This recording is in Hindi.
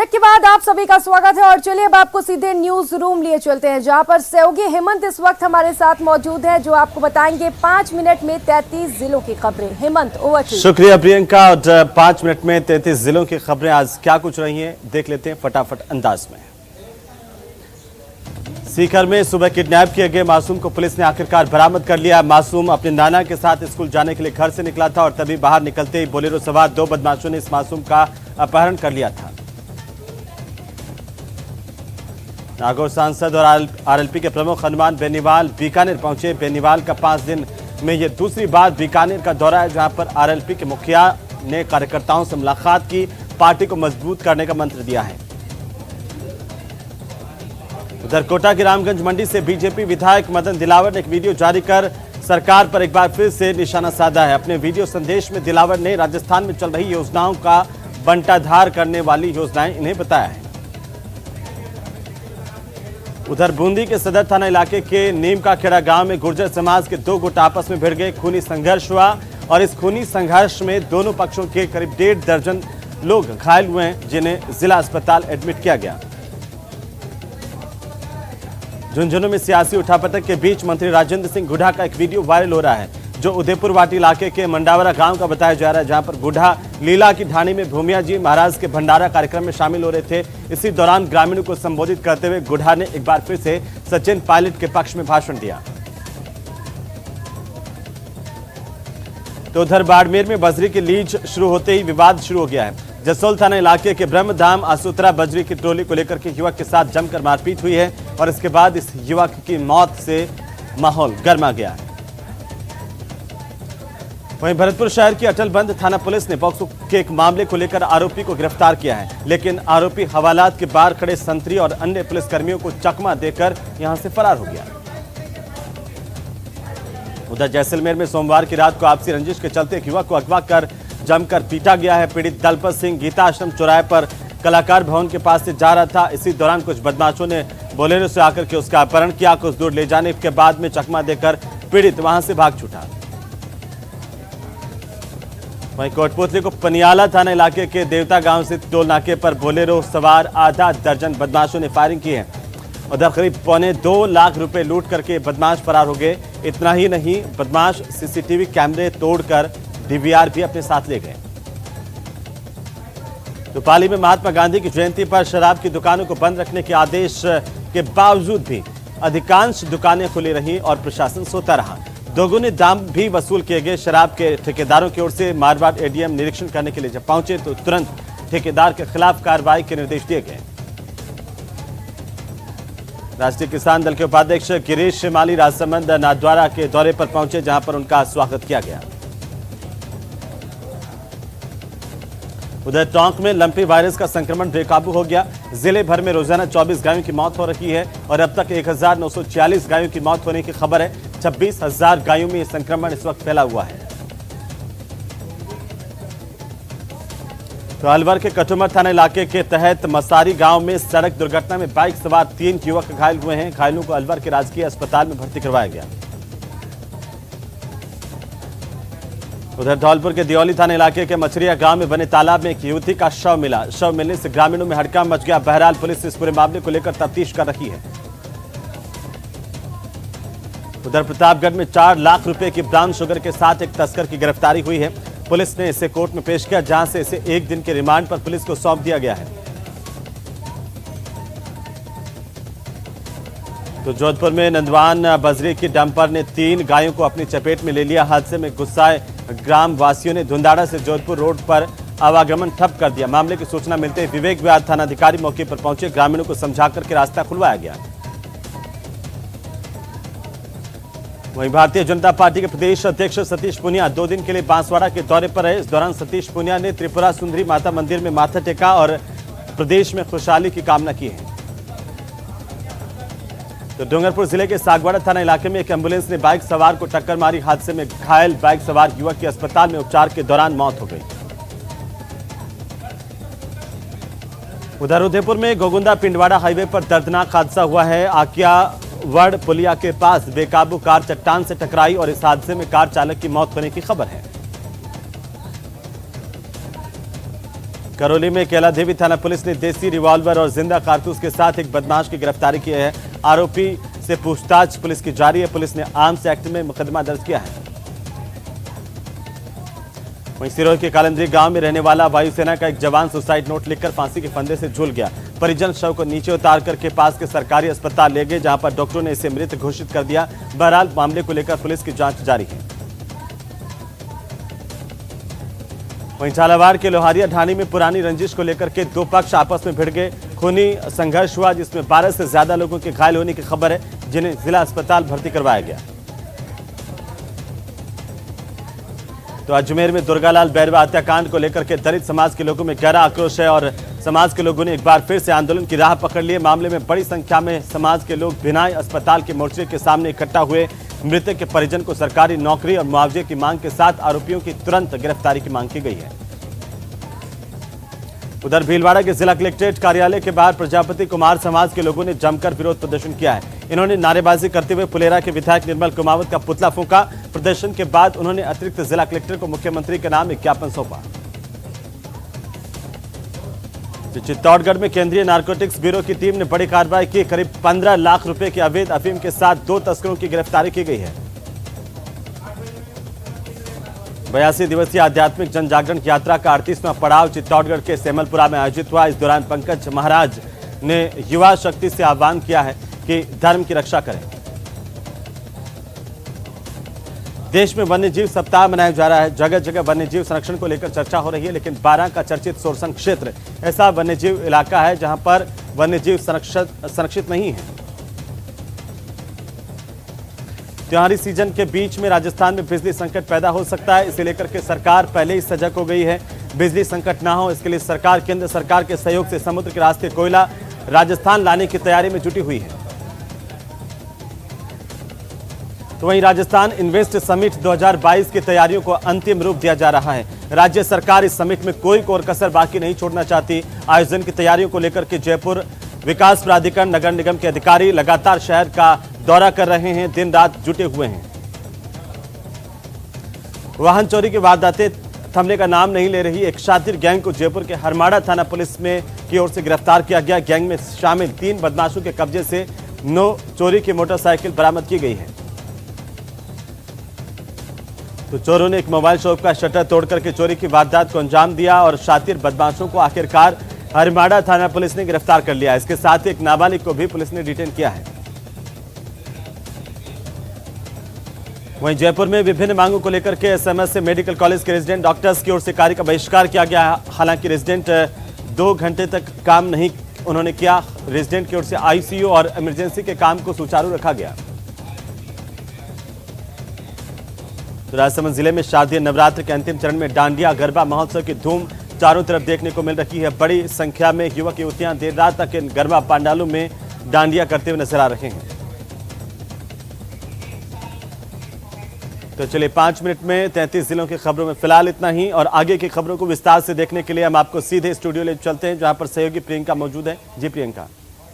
ब्रेक के बाद आप सभी का स्वागत है और चलिए अब आपको सीधे न्यूज रूम लिए चलते हैं, जहां पर सहयोगी हेमंत इस वक्त हमारे साथ मौजूद है, जो आपको बताएंगे 5 मिनट में 33 जिलों की खबरें। Hemant, over to you. शुक्रिया प्रियंका। और 5 मिनट में 33 जिलों की खबरें आज क्या कुछ रही हैं, देख लेते हैं फटाफट अंदाज में। सीकर में सुबह किडनैप किए गए मासूम को पुलिस ने आखिरकार बरामद कर लिया। मासूम अपने नाना के साथ स्कूल जाने के लिए घर से निकला था और तभी बाहर निकलते ही बोलेरो सवार 2 बदमाशों ने इस मासूम का अपहरण कर लिया था। नागौर सांसद और आरएलपी के प्रमुख हनुमान बेनीवाल बीकानेर पहुंचे। बेनीवाल का 5 दिन में यह दूसरी बार बीकानेर का दौरा है, जहां पर आरएलपी के मुखिया ने कार्यकर्ताओं से मुलाकात की, पार्टी को मजबूत करने का मंत्र दिया है। उधर कोटा की रामगंज मंडी से बीजेपी विधायक मदन दिलावर ने एक वीडियो जारी कर सरकार पर एक बार फिर से निशाना साधा है। अपने वीडियो संदेश में दिलावर ने राजस्थान में चल रही योजनाओं का बंटाधार करने वाली योजनाएं इन्हें बताया है। उधर बूंदी के सदर थाना इलाके के नीम का खेड़ा गांव में गुर्जर समाज के 2 गुट आपस में भिड़ गए। खूनी संघर्ष हुआ और इस खूनी संघर्ष में दोनों पक्षों के करीब 1.5 दर्जन लोग घायल हुए हैं, जिन्हें जिला अस्पताल एडमिट किया गया। झुंझुनू में सियासी उठापटक के बीच मंत्री राजेंद्र सिंह गुढ़ा का एक वीडियो वायरल हो रहा है, जो उदयपुर वाटी इलाके के मंडावरा गांव का बताया जा रहा है, जहां पर गुढ़ा लीला की ढाणी में भूमिया जी महाराज के भंडारा कार्यक्रम में शामिल हो रहे थे। इसी दौरान ग्रामीणों को संबोधित करते हुए गुढ़ा ने एक बार फिर से सचिन पायलट के पक्ष में भाषण दिया। तो उधर बाड़मेर में बजरी की लीज शुरू होते ही विवाद शुरू हो गया है। जसोल थाना इलाके के ब्रह्मधाम आसूत्रा बजरी की ट्रोली को लेकर के युवक के साथ जमकर मारपीट हुई है और इसके बाद इस युवक की मौत से माहौल गर्मा गया है। वहीं भरतपुर शहर की अटलबंद थाना पुलिस ने पॉक्सो के एक मामले को लेकर आरोपी को गिरफ्तार किया है, लेकिन आरोपी हवालात के बाहर खड़े संतरी और अन्य पुलिसकर्मियों को चकमा देकर यहां से फरार हो गया। उधर जैसलमेर में सोमवार की रात को आपसी रंजिश के चलते एक युवक को अगवा कर जमकर पीटा गया है। पीड़ित दलपत सिंह गीता आश्रम चौराहे पर कलाकार भवन के पास से जा रहा था। इसी दौरान कुछ बदमाशों ने बोलेरो से आकर के उसका अपहरण किया। कुछ दूर ले जाने के बाद में चकमा देकर पीड़ित वहां से भाग छूटा। वहीं कोटपुतली को पनियाला थाना इलाके के देवता गांव से टोल नाके पर बोलेरो सवार आधा दर्जन बदमाशों ने फायरिंग की है। उधर करीब 2.25 लाख रुपए लूट करके बदमाश फरार हो गए। इतना ही नहीं, बदमाश सीसीटीवी कैमरे तोड़कर डीवीआर भी अपने साथ ले गए। तो पाली में महात्मा गांधी की जयंती पर शराब की दुकानों को बंद रखने के आदेश के बावजूद भी अधिकांश दुकानें खुली रहीं और प्रशासन सोता रहा। दोगुने दाम भी वसूल किए गए। शराब के ठेकेदारों की ओर से मारवाड़ एडीएम निरीक्षण करने के लिए जब पहुंचे तो तुरंत ठेकेदार के खिलाफ कार्रवाई के निर्देश दिए गए। राष्ट्रीय किसान दल के उपाध्यक्ष गिरीश माली राजसमंद नाथद्वारा के दौरे पर पहुंचे, जहां पर उनका स्वागत किया गया। उधर टोंक में लंपी वायरस का संक्रमण बेकाबू हो गया। जिले भर में रोजाना 24 गायों की मौत हो रही है और अब तक 1946 गायों की मौत होने की खबर है। 26,000 गायों में यह संक्रमण इस वक्त फैला हुआ है। तो अलवर के कटुमर थाना इलाके के तहत मसारी गांव में सड़क दुर्घटना में बाइक सवार 3 युवक घायल हुए हैं। घायलों को अलवर के राजकीय अस्पताल में भर्ती करवाया गया। उधर धौलपुर के दियोली थाना इलाके के मछरिया गांव में बने तालाब में एक युवती का शव मिला। शव मिलने से ग्रामीणों में हड़कंप मच गया। बहरहाल पुलिस इस पूरे मामले को लेकर तफ्तीश कर रही है। उधर प्रतापगढ़ में 4 लाख रुपए की ब्राउन शुगर के साथ एक तस्कर की गिरफ्तारी हुई है। पुलिस ने इसे कोर्ट में पेश किया, जहां से इसे 1 दिन के रिमांड पर पुलिस को सौंप दिया गया है। तो जोधपुर में नंदवान बजरी की डंपर ने 3 गायों को अपनी चपेट में ले लिया। हादसे में गुस्साए ग्राम वासियों ने धुंधाड़ा से जोधपुर रोड पर आवागमन ठप कर दिया। मामले की सूचना मिलते ही विवेक विहार थानाधिकारी मौके पर पहुंचे। ग्रामीणों को समझाकर के रास्ता खुलवाया गया। वहीं भारतीय जनता पार्टी के प्रदेश अध्यक्ष सतीश पूनिया 2 दिन के लिए बांसवाड़ा के दौरे पर रहे। इस दौरान सतीश पूनिया ने त्रिपुरा सुंदरी माता मंदिर में माथा टेका और प्रदेश में खुशहाली की कामना की है। तो डूंगरपुर जिले के सागवाड़ा थाना इलाके में एक एम्बुलेंस ने बाइक सवार को टक्कर मारी। हादसे में घायल बाइक सवार युवक की अस्पताल में उपचार के दौरान मौत हो गई। उधर उदयपुर में गोगुंदा पिंडवाड़ा हाईवे पर दर्दनाक हादसा हुआ है। आकिया वड़ पुलिया के पास बेकाबू कार चट्टान से टकराई और इस हादसे में कार चालक की मौत होने की खबर है। करौली में कैला देवी थाना पुलिस ने देसी रिवॉल्वर और जिंदा कारतूस के साथ एक बदमाश की गिरफ्तारी की है। आरोपी से पूछताछ पुलिस की जारी है। पुलिस ने आर्म्स एक्ट में मुकदमा दर्ज किया है। वहीं सिरोही के कालंदरी गांव में रहने वाला वायुसेना का एक जवान सुसाइड नोट लिखकर फांसी के फंदे से झूल गया। परिजन शव को नीचे उतार करके पास के सरकारी अस्पताल ले गए, जहां पर डॉक्टरों ने इसे मृत घोषित कर दिया। बहरहाल मामले को लेकर पुलिस की जांच जारी है। वहीं झालावाड़ के लोहारिया ढाणी में पुरानी रंजिश को लेकर के दो पक्ष आपस में भिड़ गए। खूनी संघर्ष हुआ, जिसमें 12 से ज्यादा लोगों के घायल होने की खबर है, जिन्हें जिला अस्पताल भर्ती करवाया गया। तो अजमेर में दुर्गालाल बैरवा हत्याकांड को लेकर के दलित समाज के लोगों में गहरा आक्रोश है और समाज के लोगों ने एक बार फिर से आंदोलन की राह पकड़ ली। मामले में बड़ी संख्या में समाज के लोग भिनाई अस्पताल के मोर्चे के सामने इकट्ठा हुए। मृतक के परिजन को सरकारी नौकरी और मुआवजे की मांग के साथ आरोपियों की तुरंत गिरफ्तारी की मांग की गई है। उधर भीलवाड़ा के जिला कलेक्ट्रेट कार्यालय के बाहर प्रजापति कुमार समाज के लोगों ने जमकर विरोध प्रदर्शन किया है। इन्होंने नारेबाजी करते हुए फुलेरा के विधायक निर्मल कुमावत का पुतला फूंका। प्रदर्शन के बाद उन्होंने अतिरिक्त जिला कलेक्टर को मुख्यमंत्री के नाम एक ज्ञापन सौंपा। चित्तौड़गढ़ में केंद्रीय नारकोटिक्स ब्यूरो की टीम ने बड़ी कार्रवाई की। करीब 15 लाख रुपए की अवैध अफीम के साथ 2 तस्करों की गिरफ्तारी की गई है। 82 दिवसीय आध्यात्मिक जन जागरण यात्रा का 38वां पड़ाव चित्तौड़गढ़ के सेमलपुरा में आयोजित हुआ। इस दौरान पंकज महाराज ने युवा शक्ति से आह्वान किया है कि धर्म की रक्षा करें। देश में वन्यजीव सप्ताह मनाया जा रहा है। जगह जगह वन्यजीव संरक्षण को लेकर चर्चा हो रही है, लेकिन बारां का चर्चित सोरसन क्षेत्र ऐसा वन्यजीव इलाका है जहां पर वन्यजीव संरक्षित नहीं है। त्योहारी सीजन के बीच में राजस्थान में बिजली संकट पैदा हो सकता है, इसे लेकर के सरकार पहले ही सजग हो गई है। बिजली संकट ना हो, इसके लिए सरकार केंद्र सरकार के सहयोग से समुद्र के रास्ते कोयला राजस्थान लाने की तैयारी में जुटी हुई है। तो वहीं राजस्थान इन्वेस्ट समिट 2022 की तैयारियों को अंतिम रूप दिया जा रहा है। राज्य सरकार इस समिट में कोई कोर कसर बाकी नहीं छोड़ना चाहती। आयोजन की तैयारियों को लेकर के जयपुर विकास प्राधिकरण नगर निगम के अधिकारी लगातार शहर का दौरा कर रहे हैं, दिन रात जुटे हुए हैं। वाहन चोरी की वारदातें थमने का नाम नहीं ले रही। एक शातिर गैंग को जयपुर के हरमाड़ा थाना पुलिस में की ओर से गिरफ्तार किया गया। गैंग में शामिल 3 बदमाशों के कब्जे से 9 चोरी की मोटरसाइकिल बरामद की गई है। तो चोरों ने एक मोबाइल शॉप का शटर तोड़कर के चोरी की वारदात को अंजाम दिया और शातिर बदमाशों को आखिरकार हरमाड़ा थाना पुलिस ने गिरफ्तार कर लिया। इसके साथ ही एक नाबालिग को भी पुलिस ने डिटेन किया है। वहीं जयपुर में विभिन्न मांगों को लेकर के एसएमएस से मेडिकल कॉलेज के रेजिडेंट डॉक्टर्स की ओर से कार्य का बहिष्कार किया गया। हालांकि रेजिडेंट 2 घंटे तक काम नहीं उन्होंने किया। रेजिडेंट की ओर से आईसीयू और इमरजेंसी के काम को सुचारू रखा गया। तो राजसमंद जिले में शारदीय नवरात्र के अंतिम चरण में डांडिया गरबा महोत्सव की धूम चारों तरफ देखने को मिल रही है। बड़ी संख्या में युवक युवतियां देर रात तक इन गरबा पंडालों में डांडिया करते हुए नजर आ रहे हैं। तो चलिए 5 मिनट में 33 जिलों की खबरों में फिलहाल इतना ही, और आगे की खबरों को विस्तार से देखने के लिए हम आपको सीधे स्टूडियो ले चलते हैं, जहां पर सहयोगी प्रियंका मौजूद है। जी प्रियंका।